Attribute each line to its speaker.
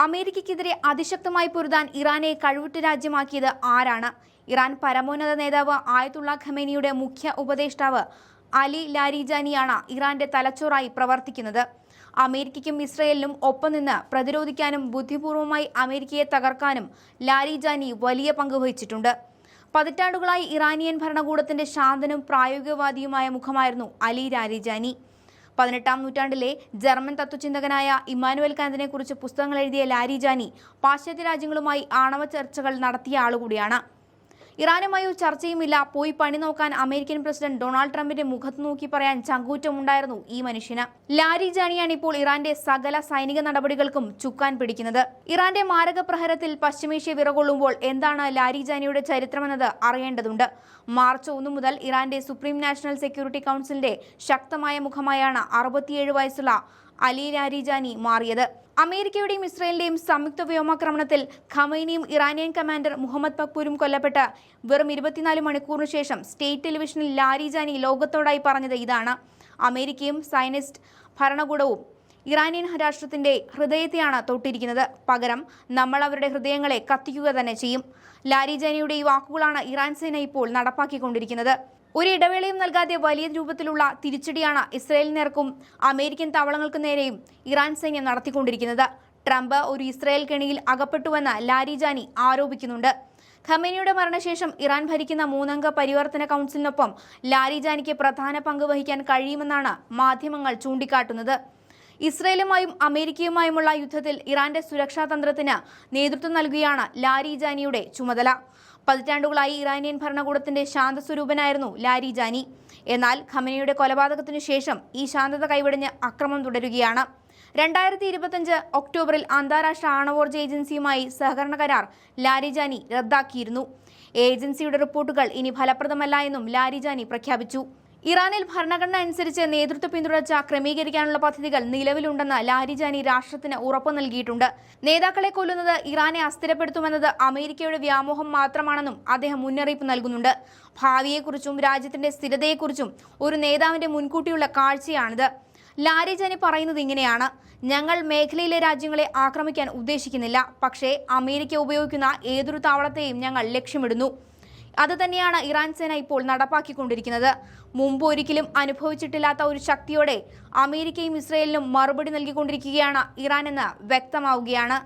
Speaker 1: അമേരിക്കയ്ക്കെതിരെ അതിശക്തമായി പൊരുതാൻ ഇറാനെ കഴിവുറ്റ രാജ്യമാക്കിയത് ആരാണ്? ഇറാൻ പരമോന്നത നേതാവ് ആയത്തുള്ള ഖമേനിയുടെ മുഖ്യ ഉപദേഷ്ടാവ് അലി ലാരിജാനിയാണ് ഇറാന്റെ തലച്ചോറായി പ്രവർത്തിക്കുന്നത്. അമേരിക്കയ്ക്കും ഇസ്രയേലിനും ഒപ്പം നിന്ന് പ്രതിരോധിക്കാനും ബുദ്ധിപൂർവമായി അമേരിക്കയെ തകർക്കാനും ലാരിജാനി വലിയ പങ്ക് വഹിച്ചിട്ടുണ്ട്. പതിറ്റാണ്ടുകളായി ഇറാനിയൻ ഭരണകൂടത്തിന്റെ ശാന്തനും പ്രായോഗികവാദിയുമായ മുഖമായിരുന്നു അലി ലാരിജാനി. 18-ാം നൂറ്റാണ്ടിലെ ജർമ്മൻ തത്വചിന്തകനായ ഇമ്മാനുവൽ കാന്തിനെ കുറിച്ച് പുസ്തകങ്ങൾ എഴുതിയ ലാരിജാനി പാശ്ചാത്യ രാജ്യങ്ങളുമായി ആണവ ചർച്ചകൾ നടത്തിയ ആളുകൂടിയാണ്. ഇറാനുമായി ഒരു ചർച്ചയുമില്ല, പോയി പണി നോക്കാൻ അമേരിക്കൻ പ്രസിഡന്റ് ഡൊണാൾഡ് ട്രംപിന്റെ മുഖത്ത് നോക്കി പറയാൻ ചങ്കൂറ്റമുണ്ടായിരുന്നു ഈ മനുഷ്യന്. ലാരിജാനിയാണ് ഇപ്പോൾ ഇറാന്റെ സകല സൈനിക നടപടികൾക്കും ചുക്കാൻ പിടിക്കുന്നത്. ഇറാന്റെ മാരക പ്രഹരത്തിൽ പശ്ചിമേഷ്യ വിറകൊള്ളുമ്പോൾ എന്താണ് ലാരിജാനിയുടെ ചരിത്രമെന്നത് അറിയേണ്ടതുണ്ട്. മാർച്ച് 1 മുതൽ ഇറാന്റെ സുപ്രീം നാഷണൽ സെക്യൂരിറ്റി കൗൺസിലിന്റെ ശക്തമായ മുഖമായാണ് 67 വയസ്സുള്ള അലി ലാരിജാനി മാറിയത്. അമേരിക്കയുടെയും ഇസ്രയേലിന്റെയും സംയുക്ത വ്യോമാക്രമണത്തിൽ ഖമൈനിയും ഇറാനിയൻ കമാൻഡർ മുഹമ്മദ് ബക്പൂരും കൊല്ലപ്പെട്ട വെറും 24 മണിക്കൂറിന് ശേഷം സ്റ്റേറ്റ് ടെലിവിഷനിൽ ലാരിജാനി ലോകത്തോടായി പറഞ്ഞത് ഇതാണ്: അമേരിക്കയും സയനിസ്റ്റ് ഭരണകൂടവും ഇറാനിയൻ രാഷ്ട്രത്തിന്റെ ഹൃദയത്തെയാണ് തൊട്ടിരിക്കുന്നത്. പകരം നമ്മൾ അവരുടെ ഹൃദയങ്ങളെ കത്തിക്കുക തന്നെ ചെയ്യും. ലാരിജാനിയുടെ ഈ വാക്കുകളാണ് ഇറാൻ സേന ഇപ്പോൾ നടപ്പാക്കിക്കൊണ്ടിരിക്കുന്നത്. ഒരു ഇടവേളയും നൽകാതെ വലിയ രൂപത്തിലുള്ള തിരിച്ചടിയാണ് ഇസ്രയേലിന് നേർക്കും അമേരിക്കൻ താവളങ്ങൾക്ക് നേരെയും ഇറാൻ സൈന്യം നടത്തിക്കൊണ്ടിരിക്കുന്നത്. ട്രംപ് ഒരു ഇസ്രയേൽ കെണിയിൽ അകപ്പെട്ടുവെന്ന് ലാരിജാനി ആരോപിക്കുന്നുണ്ട്. ഖമേനിയുടെ മരണശേഷം ഇറാൻ ഭരിക്കുന്ന 3-അംഗ പരിവർത്തന കൗൺസിലിനൊപ്പം ലാരിജാനിക്ക് പ്രധാന പങ്ക് വഹിക്കാൻ കഴിയുമെന്നാണ് മാധ്യമങ്ങൾ ചൂണ്ടിക്കാട്ടുന്നത്. ഇസ്രയേലുമായും അമേരിക്കയുമായുമുള്ള യുദ്ധത്തിൽ ഇറാന്റെ സുരക്ഷാ തന്ത്രത്തിന് നേതൃത്വം നൽകുകയാണ് ലാരിജാനിയുടെ ചുമതല. പതിറ്റാണ്ടുകളായി ഇറാനിയൻ ഭരണകൂടത്തിന്റെ ശാന്തസ്വരൂപനായിരുന്നു ലാരിജാനി. എന്നാൽ ഖമേനിയുടെ കൊലപാതകത്തിനു ശേഷം ഈ ശാന്തത കൈവെടിഞ്ഞ് അക്രമം തുടരുകയാണ്. 2025 ഒക്ടോബറിൽ അന്താരാഷ്ട്ര ആണവോർജ്ജ ഏജൻസിയുമായി സഹകരണ കരാർ ലാരിജാനി റദ്ദാക്കിയിരുന്നു. ഏജൻസിയുടെ റിപ്പോർട്ടുകൾ ഇനി ഫലപ്രദമല്ല എന്നും ലാരിജാനി പ്രഖ്യാപിച്ചു. ഇറാനിൽ ഭരണഘടന അനുസരിച്ച് നേതൃത്വ പിന്തുടർച്ച ക്രമീകരിക്കാനുള്ള പദ്ധതികൾ നിലവിലുണ്ടെന്ന് ലാരിജാനി രാഷ്ട്രത്തിന് ഉറപ്പു നൽകിയിട്ടുണ്ട്. നേതാക്കളെ കൊല്ലുന്നത് ഇറാനെ അസ്ഥിരപ്പെടുത്തുമെന്നത് അമേരിക്കയുടെ വ്യാമോഹം മാത്രമാണെന്നും അദ്ദേഹം മുന്നറിയിപ്പ് നൽകുന്നുണ്ട്. ഭാവിയെക്കുറിച്ചും രാജ്യത്തിന്റെ സ്ഥിരതയെക്കുറിച്ചും ഒരു നേതാവിന്റെ മുൻകൂട്ടിയുള്ള കാഴ്ചയാണിത്. ലാരിജാനി പറയുന്നത് ഇങ്ങനെയാണ്: ഞങ്ങൾ മേഖലയിലെ രാജ്യങ്ങളെ ആക്രമിക്കാൻ ഉദ്ദേശിക്കുന്നില്ല, പക്ഷേ അമേരിക്ക ഉപയോഗിക്കുന്ന ഏതൊരു താവളത്തെയും ഞങ്ങൾ ലക്ഷ്യമിടുന്നു. അത് തന്നെയാണ് ഇറാൻ സേന ഇപ്പോൾ നടപ്പാക്കിക്കൊണ്ടിരിക്കുന്നത്. മുമ്പ് ഒരിക്കലും അനുഭവിച്ചിട്ടില്ലാത്ത ഒരു ശക്തിയോടെ അമേരിക്കയും ഇസ്രയേലിനും മറുപടി നൽകിക്കൊണ്ടിരിക്കുകയാണ് ഇറാൻ എന്ന് വ്യക്തമാവുകയാണ്.